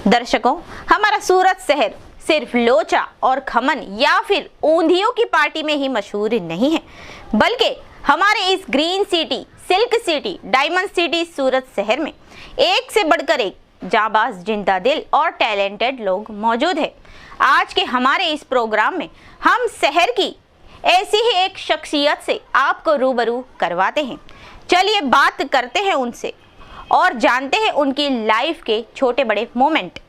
दर्शकों, हमारा सूरत शहर सिर्फ लोचा और खमन या फिर ऊंधियों की पार्टी में ही मशहूर नहीं है, बल्कि हमारे इस green city, silk city, diamond city Surat शहर में एक से बढ़कर एक जाबाज, जिंदा दिल और टैलेंटेड लोग मौजूद है। आज के हमारे इस प्रोग्राम में हम शहर की ऐसी ही एक शख्सियत से आपको रूबरू करवाते हैं। चलिए बात करते हैं उनसे और जानते हैं उनकी लाइफ के छोटे बड़े मोमेंट।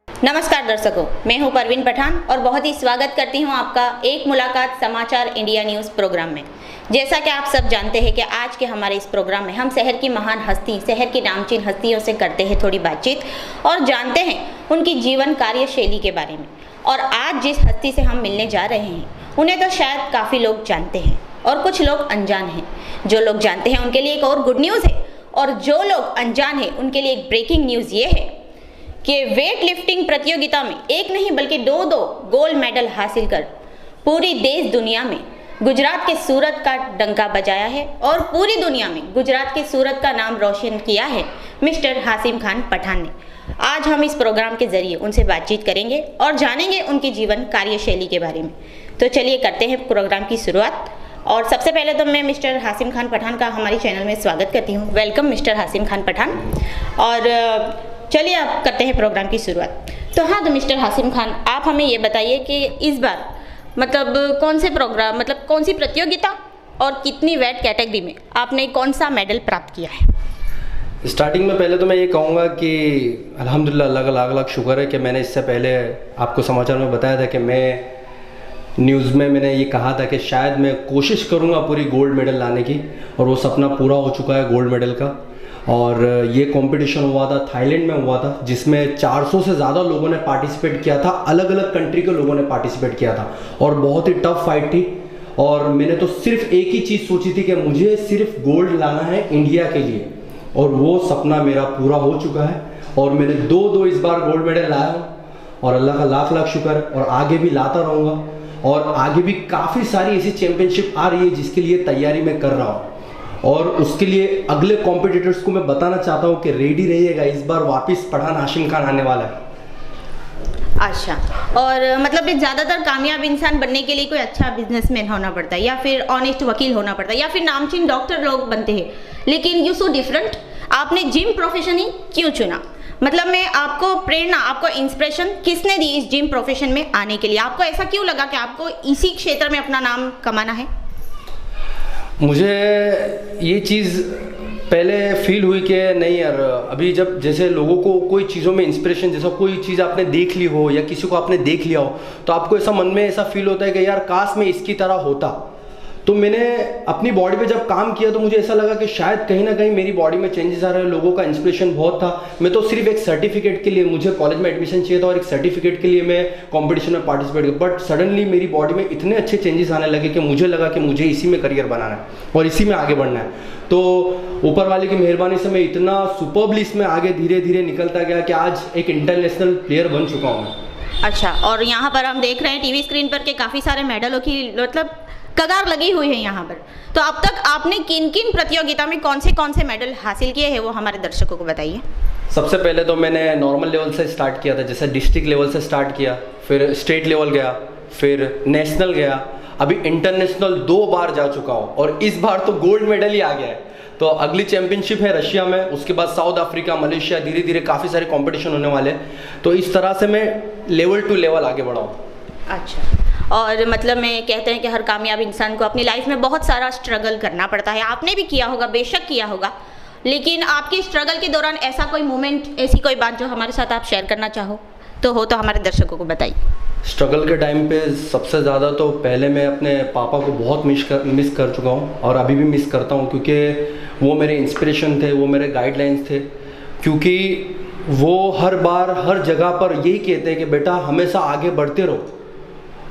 नमस्कार दर्शकों, मैं हूं परवीन पठान और बहुत ही स्वागत करती हूं आपका एक मुलाकात समाचार इंडिया न्यूज़ प्रोग्राम में। जैसा कि आप सब जानते हैं कि आज के हमारे इस प्रोग्राम में हम शहर की महान हस्ती, शहर की नामचीन हस्तियों से करते हैं थोड़ी बातचीत और जानते हैं उनकी जीवन कार्यशैली के बारे में। और आज जिस हस्ती से हम मिलने जा रहे हैं उन्हें तो शायद काफ़ी लोग जानते हैं और कुछ लोग अनजान हैं। जो लोग जानते हैं उनके लिए एक और गुड न्यूज़ है और जो लोग अनजान हैं उनके लिए एक ब्रेकिंग न्यूज़ ये है कि वेट लिफ्टिंग प्रतियोगिता में एक नहीं बल्कि दो गोल्ड मेडल हासिल कर पूरी देश दुनिया में गुजरात के सूरत का डंका बजाया है और पूरी दुनिया में गुजरात के सूरत का नाम रोशन किया है मिस्टर हासिम खान पठान ने। आज हम इस प्रोग्राम के जरिए उनसे बातचीत करेंगे और जानेंगे उनकी जीवन कार्यशैली के बारे में। तो चलिए करते हैं प्रोग्राम की शुरुआत। और सबसे पहले तो मैं मिस्टर हाशिम खान पठान का हमारे चैनल में स्वागत करती हूँ। Welcome mister Hashim Khan Pathan. और चलिए आप करते हैं प्रोग्राम की शुरुआत। तो मिस्टर हाशिम खान, आप हमें ये बताइए कि इस बार मतलब कौन से प्रोग्राम, मतलब कौन सी प्रतियोगिता और कितनी वेट कैटेगरी में आपने कौन सा मेडल प्राप्त किया है? स्टार्टिंग में पहले तो मैं ये कहूँगा कि अल्हम्दुलिल्लाह, अल्लाह का लाख लाख शुक्र है कि मैंने इससे पहले आपको समाचार में बताया था कि मैं न्यूज़ में मैंने ये कहा था कि शायद मैं कोशिश करूँगा पूरी गोल्ड मेडल लाने की, और वो सपना पूरा हो चुका है गोल्ड मेडल का। और ये कंपटीशन हुआ था, थाईलैंड में हुआ था, जिसमें 400 से ज़्यादा लोगों ने पार्टिसिपेट किया था, अलग अलग कंट्री के लोगों ने पार्टिसिपेट किया था, और बहुत ही टफ फाइट थी। और मैंने तो सिर्फ एक ही चीज़ सोची थी कि मुझे सिर्फ गोल्ड लाना है इंडिया के लिए, और वो सपना मेरा पूरा हो चुका है। और मैंने दो इस बार गोल्ड मेडल लाया हूँ, और अल्लाह का लाख लाख शुक्र, और आगे भी लाता रहूँगा। और आगे भी काफ़ी सारी ऐसी चैंपियनशिप आ रही है जिसके लिए तैयारी मैं कर रहा हूँ, और उसके लिए अगले कॉम्पिटिटर्स को मैं बताना चाहता हूँ कि रेडी रहिएगा, इस बार वापस पठान हाशिम खान आने वाला है। अच्छा, और मतलब ज़्यादातर कामयाब इंसान बनने के लिए कोई अच्छा बिजनेसमैन होना पड़ता है, या फिर ऑनेस्ट वकील होना पड़ता है, या फिर नामचीन डॉक्टर लोग बनते हैं, लेकिन यू सो डिफरेंट, आपने जिम प्रोफेशन ही क्यों चुना? मतलब मैं आपको प्रेरणा, आपको इंस्पिरेशन किसने दी इस जिम प्रोफेशन में आने के लिए? आपको ऐसा क्यों लगा कि आपको इसी क्षेत्र में अपना नाम कमाना है? मुझे ये चीज़ पहले फील हुई कि नहीं यार, अभी जब जैसे लोगों को कोई चीज़ों में इंस्पिरेशन, जैसा कोई चीज़ आपने देख ली हो या किसी को आपने देख लिया हो, तो आपको ऐसा मन में ऐसा फील होता है कि यार काश मैं इसकी तरह होता। तो मैंने अपनी बॉडी पे जब काम किया तो मुझे ऐसा लगा कि शायद कहीं ना कहीं मेरी बॉडी में चेंजेस आ रहे हैं, लोगों का इंस्पिरेशन बहुत था। मैं तो सिर्फ एक सर्टिफिकेट के लिए, मुझे कॉलेज में एडमिशन चाहिए था और एक सर्टिफिकेट के लिए मैं कंपटीशन में पार्टिसिपेट किया, बट सडनली मेरी बॉडी में इतने अच्छे चेंजेस आने लगे कि मुझे लगा कि मुझे इसी में करियर बनाना है और इसी में आगे बढ़ना है। तो ऊपर वाले की मेहरबानी से मैं इतना सुपर्बली इसमें आगे धीरे धीरे निकलता गया कि आज एक इंटरनेशनल प्लेयर बन चुका हूँ। अच्छा, और यहाँ पर हम देख रहे हैं टीवी स्क्रीन पर के काफ़ी सारे मेडलों की मतलब कगार लगी हुई है यहाँ पर। तो अब तक आपने किन किन प्रतियोगिता में कौन से मेडल हासिल किए हैं, वो हमारे दर्शकों को बताइए। सबसे पहले तो मैंने नॉर्मल लेवल से स्टार्ट किया था, जैसे डिस्ट्रिक्ट लेवल से स्टार्ट किया, फिर स्टेट लेवल गया, फिर नेशनल गया, अभी इंटरनेशनल 2 बार जा चुका हूँ, और इस बार तो गोल्ड मेडल ही आ गया है। तो अगली चैंपियनशिप है रशिया में, उसके बाद साउथ अफ्रीका, मलेशिया, धीरे धीरे काफ़ी सारे कंपटीशन होने वाले हैं। तो इस तरह से मैं लेवल टू लेवल आगे बढ़ा हूँ। अच्छा, और मतलब मैं कहते हैं कि हर कामयाब इंसान को अपनी लाइफ में बहुत सारा स्ट्रगल करना पड़ता है। आपने भी किया होगा, बेशक किया होगा, लेकिन आपके स्ट्रगल के दौरान ऐसा कोई मोमेंट, ऐसी कोई बात जो हमारे साथ आप शेयर करना चाहो तो हमारे दर्शकों को बताइए। स्ट्रगल के टाइम पे सबसे ज़्यादा तो पहले मैं अपने पापा को बहुत मिस कर चुका हूँ, और अभी भी मिस करता हूँ, क्योंकि वो मेरे इंस्पिरेशन थे, वो मेरे गाइडलाइंस थे। क्योंकि वो हर बार हर जगह पर यही कहते हैं कि बेटा हमेशा आगे बढ़ते रहो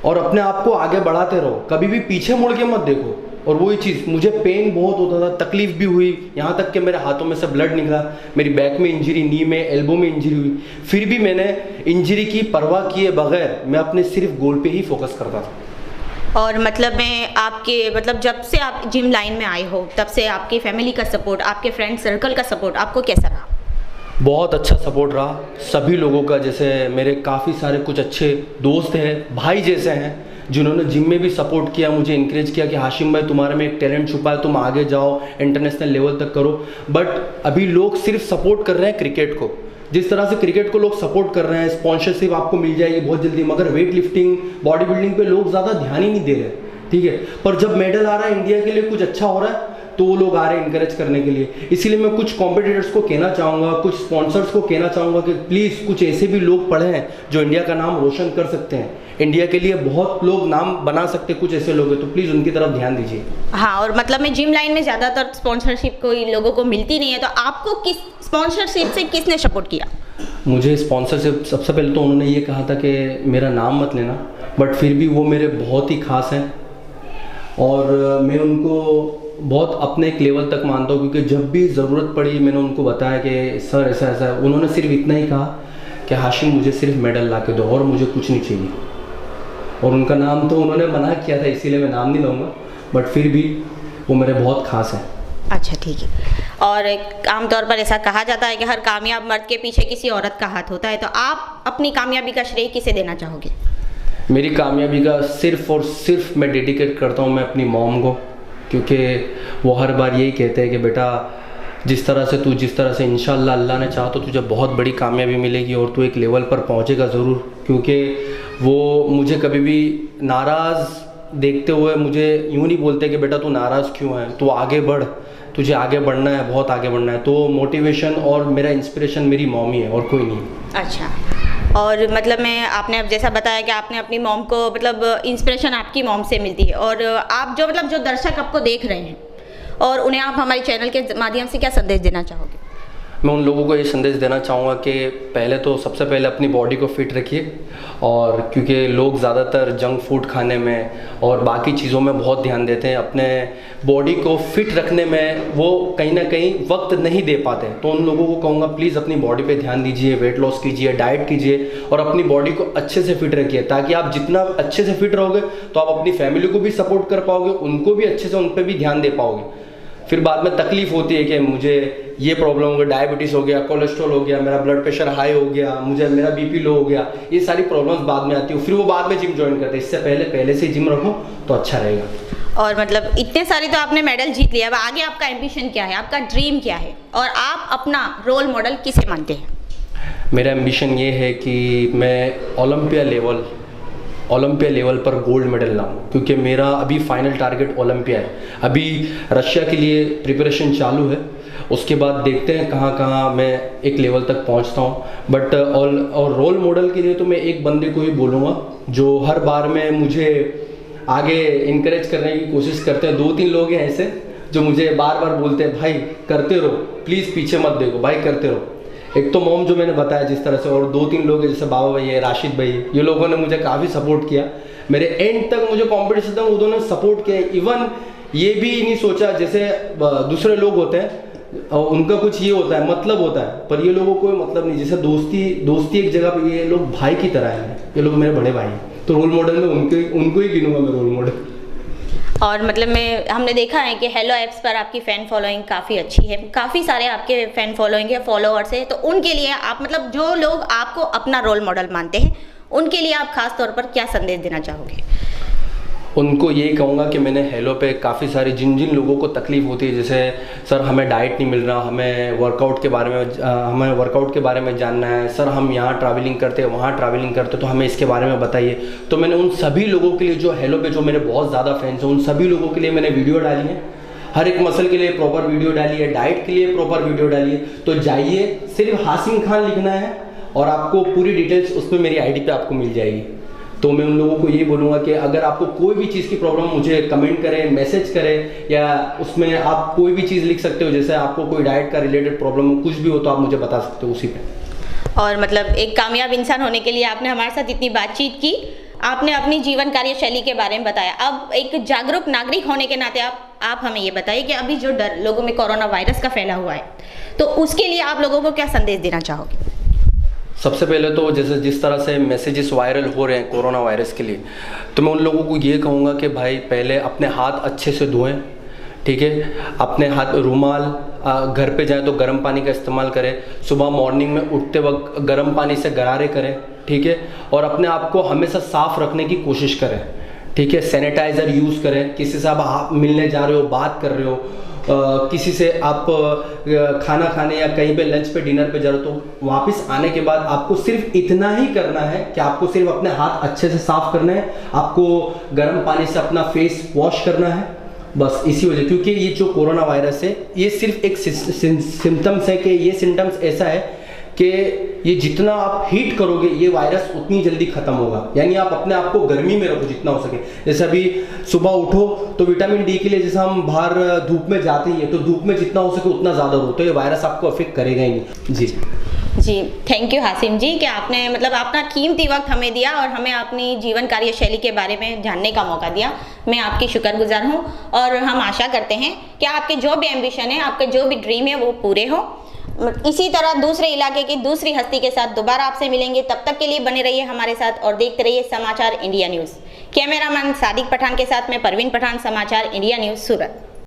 और अपने आप को आगे बढ़ाते रहो, कभी भी पीछे मुड़ के मत देखो। और वही चीज़, मुझे पेन बहुत होता था, तकलीफ भी हुई, यहाँ तक कि मेरे हाथों में से ब्लड निकला, मेरी बैक में इंजरी, नी में, एल्बो में इंजरी हुई, फिर भी मैंने इंजरी की परवाह किए बगैर मैं अपने सिर्फ गोल पे ही फोकस करता था। और मतलब मैं आपके मतलब जब से आप जिम लाइन में आए हो तब से आपकी फैमिली का सपोर्ट, आपके फ्रेंड सर्कल का सपोर्ट आपको कैसा रहा? बहुत अच्छा सपोर्ट रहा सभी लोगों का। जैसे मेरे काफ़ी सारे कुछ अच्छे दोस्त हैं, भाई जैसे हैं, जिन्होंने जिम में भी सपोर्ट किया, मुझे इंकरेज किया कि हाशिम भाई तुम्हारे में एक टैलेंट छुपा है, तुम आगे जाओ, इंटरनेशनल लेवल तक करो। बट अभी लोग सिर्फ सपोर्ट कर रहे हैं क्रिकेट को, जिस तरह से क्रिकेट को लोग सपोर्ट कर रहे हैं, स्पॉन्सरशिप आपको मिल जाएगी बहुत जल्दी, मगर वेट लिफ्टिंग, बॉडी बिल्डिंग पे लोग ज़्यादा ध्यान ही नहीं दे रहे। ठीक है, पर जब मेडल आ रहा है इंडिया के लिए, कुछ अच्छा हो रहा है, तो वो लोग आ रहे हैं इनकरेज करने के लिए। इसीलिए मैं कुछ कॉम्पिटिटर्स को कहना चाहूँगा, कुछ स्पॉन्सर्स को कहना चाहूँगा कि प्लीज़ कुछ ऐसे भी लोग पढ़े हैं जो इंडिया का नाम रोशन कर सकते हैं, इंडिया के लिए बहुत लोग नाम बना सकते हैं, कुछ ऐसे लोग हैं, तो प्लीज़ उनकी तरफ ध्यान दीजिए। हाँ, और मतलब मैं जिम लाइन में ज़्यादातर स्पॉन्सरशिप कोई लोगों को मिलती नहीं है, तो आपको किस स्पॉन्सरशिप से किसने सपोर्ट किया? मुझे स्पॉन्सरशिप सबसे पहले तो उन्होंने ये कहा था कि मेरा नाम मत लेना, बट फिर भी वो मेरे बहुत ही खास हैं और मैं उनको बहुत अपने एक लेवल तक मानता हूँ, क्योंकि जब भी ज़रूरत पड़ी मैंने उनको बताया कि सर ऐसा ऐसा है। उन्होंने सिर्फ इतना ही कहा कि हाशिम मुझे सिर्फ मेडल ला के दो और मुझे कुछ नहीं चाहिए। और उनका नाम तो उन्होंने मना किया था, इसीलिए मैं नाम नहीं लूँगा, बट फिर भी वो मेरे बहुत खास हैं। अच्छा, ठीक है। और आमतौर पर ऐसा कहा जाता है कि हर कामयाब मर्द के पीछे किसी औरत का हाथ होता है, तो आप अपनी कामयाबी का श्रेय किसे देना चाहोगे? मेरी कामयाबी का सिर्फ़ और सिर्फ मैं डेडिकेट करता हूँ मैं अपनी मॉम को, क्योंकि वो हर बार यही कहते हैं कि बेटा जिस तरह से इंशाल्लाह अल्लाह ने चाहा तो तुझे बहुत बड़ी कामयाबी मिलेगी और तू एक लेवल पर पहुँचेगा ज़रूर। क्योंकि वो मुझे कभी भी नाराज़ देखते हुए मुझे यूँ नहीं बोलते कि बेटा तू नाराज़ क्यों है, तू आगे बढ़, तुझे आगे बढ़ना है, बहुत आगे बढ़ना है। तो मोटिवेशन और मेरा इंस्पिरेशन मेरी मॉम ही है और कोई नहीं। अच्छा, और मतलब आपने अब जैसा बताया कि आपने अपनी मॉम को मतलब इंस्पिरेशन आपकी मॉम से मिलती है, और आप जो मतलब जो दर्शक आपको देख रहे हैं और उन्हें आप हमारे चैनल के माध्यम से क्या संदेश देना चाहोगे? मैं उन लोगों को ये संदेश देना चाहूँगा कि पहले तो सबसे पहले अपनी बॉडी को फिट रखिए, और क्योंकि लोग ज़्यादातर जंक फूड खाने में और बाकी चीज़ों में बहुत ध्यान देते हैं, अपने बॉडी को फिट रखने में वो कहीं ना कहीं वक्त नहीं दे पाते। तो उन लोगों को कहूँगा प्लीज़ अपनी बॉडी पे ध्यान दीजिए, वेट लॉस कीजिए, डाइट कीजिए और अपनी बॉडी को अच्छे से फिट रखिए, ताकि आप जितना अच्छे से फिट रहोगे तो आप अपनी फैमिली को भी सपोर्ट कर पाओगे, उनको भी अच्छे से उन पर भी ध्यान दे पाओगे। फिर बाद में तकलीफ़ होती है कि मुझे ये प्रॉब्लम हो गया, डायबिटीज़ हो गया, कोलेस्ट्रॉल हो गया, मेरा ब्लड प्रेशर हाई हो गया, मुझे मेरा बीपी लो हो गया, ये सारी प्रॉब्लम्स बाद में आती है। फिर वो बाद में जिम ज्वाइन करते हैं। इससे पहले से जिम रखो तो अच्छा रहेगा। और मतलब इतने सारे तो आपने मेडल जीत लिया, अब आगे आपका एम्बिशन क्या है, आपका ड्रीम क्या है, और आप अपना रोल मॉडल किसे मानते हैं? मेरा एम्बिशन ये है कि मैं ओलंपिया लेवल पर गोल्ड मेडल लाऊं, क्योंकि मेरा अभी फाइनल टारगेट ओलंपिया है। अभी रशिया के लिए प्रिपरेशन चालू है, उसके बाद देखते हैं कहाँ मैं एक लेवल तक पहुंचता हूं। बट और रोल मॉडल के लिए तो मैं एक बंदे को ही बोलूँगा जो हर बार में मुझे आगे इनकरेज करने की कोशिश करते हैं। 2-3 लोग हैं ऐसे जो मुझे बार बार बोलते हैं भाई करते रहो, प्लीज़ पीछे मत देखो भाई, करते रहो। एक तो मॉम जो मैंने बताया जिस तरह से, और 2-3 लोग हैं जैसे बाबा भाई है, राशिद भाई, ये लोगों ने मुझे काफ़ी सपोर्ट किया। मेरे एंड तक मुझे कॉम्पिटिशन तक उन्होंने सपोर्ट किया। इवन ये भी नहीं सोचा, जैसे दूसरे लोग होते हैं उनका कुछ ये होता है मतलब होता है, पर ये लोगों को कोई मतलब नहीं। जैसे दोस्ती एक जगह पे, ये लोग भाई की तरह हैं, ये लोग मेरे बड़े भाई हैं। तो रोल मॉडल में उनको ही गिनूंगा मैं रोल मॉडल। और मतलब हमने देखा है कि हेलो ऐप्स पर आपकी फ़ैन फॉलोइंग काफ़ी अच्छी है, काफ़ी सारे आपके फ़ैन फॉलोइंग है, फॉलोअर्स है। तो उनके लिए आप मतलब जो लोग आपको अपना रोल मॉडल मानते हैं उनके लिए आप खास तौर पर क्या संदेश देना चाहोगे? उनको यही कहूँगा कि मैंने हेलो पे काफ़ी सारे जिन लोगों को तकलीफ़ होती है, जैसे सर हमें डाइट नहीं मिल रहा, हमें वर्कआउट के बारे में जानना है, सर हम यहाँ ट्रैवलिंग करते हैं, वहाँ ट्रैवलिंग करते, तो हमें इसके बारे में बताइए। तो मैंने उन सभी लोगों के लिए जो हेलो पे जो मेरे बहुत ज़्यादा फैंस हैं, उन सभी लोगों के लिए मैंने वीडियो डाली है। हर एक मसल के लिए प्रॉपर वीडियो डाली है, डाइट के लिए प्रॉपर वीडियो डाली है। तो जाइए, सिर्फ हासिम खान लिखना है और आपको पूरी डिटेल्स उस पर मेरी ID पे आपको मिल जाएगी। तो मैं उन लोगों को ये बोलूँगा कि अगर आपको कोई भी चीज़ की प्रॉब्लम, मुझे कमेंट करें, मैसेज करें, या उसमें आप कोई भी चीज़ लिख सकते हो। जैसे आपको कोई डाइट का रिलेटेड प्रॉब्लम हो, कुछ भी हो, तो आप मुझे बता सकते हो उसी पे। और मतलब एक कामयाब इंसान होने के लिए आपने हमारे साथ इतनी बातचीत की, आपने अपनी जीवन कार्य शैली के बारे में बताया। अब एक जागरूक नागरिक होने के नाते आप हमें ये बताइए कि अभी जो डर लोगों में कोरोना वायरस का फैला हुआ है, तो उसके लिए आप लोगों को क्या संदेश देना चाहोगे? सबसे पहले तो जैसे जिस तरह से मैसेजेस वायरल हो रहे हैं कोरोना वायरस के लिए, तो मैं उन लोगों को ये कहूँगा कि भाई पहले अपने हाथ अच्छे से धोएं, ठीक है। अपने हाथ रुमाल, घर पे जाएं तो गर्म पानी का इस्तेमाल करें, सुबह मॉर्निंग में उठते वक्त गर्म पानी से गरारे करें, ठीक है। और अपने आप को हमेशा साफ़ रखने की कोशिश करें, ठीक है। सैनिटाइज़र यूज़ करें। किसी से आप मिलने जा रहे हो, बात कर रहे हो, किसी से आप खाना खाने या कहीं पे लंच पे, डिनर पे जा रहे हो, तो वापस आने के बाद आपको सिर्फ इतना ही करना है कि आपको सिर्फ अपने हाथ अच्छे से साफ करना है, आपको गर्म पानी से अपना फेस वॉश करना है, बस इसी वजह। क्योंकि ये जो कोरोना वायरस है, ये सिर्फ एक सिम्टम्स है कि ये सिम्टम्स ऐसा है कि ये जितना आप हीट करोगे ये वायरस उतनी जल्दी खत्म होगा। यानी आप अपने आप को गर्मी में रखो जितना हो सके। जैसे अभी सुबह उठो तो विटामिन डी के लिए जैसे हम बाहर धूप में जाते ही है, तो धूप में जितना हो सके उतना ज़्यादा हो, तो ये वायरस आपको अफेक्ट करेगा ही नहीं। जी थैंक यू हासिम जी कि आपने मतलब अपना कीमती वक्त हमें दिया और हमें अपनी जीवन कार्य शैली के बारे में जानने का मौका दिया। मैं आपकी शुक्रगुजार हूँ और हम आशा करते हैं कि आपके जो भी एम्बिशन है, आपके जो भी ड्रीम है वो पूरे हो। इसी तरह दूसरे इलाके की दूसरी हस्ती के साथ दोबारा आपसे मिलेंगे। तब तक के लिए बने रहिए हमारे साथ और देखते रहिए Samachar India News. Cameraman Sadiq Pathan के साथ मैं परवीन पठान, समाचार इंडिया न्यूज़, सूरत।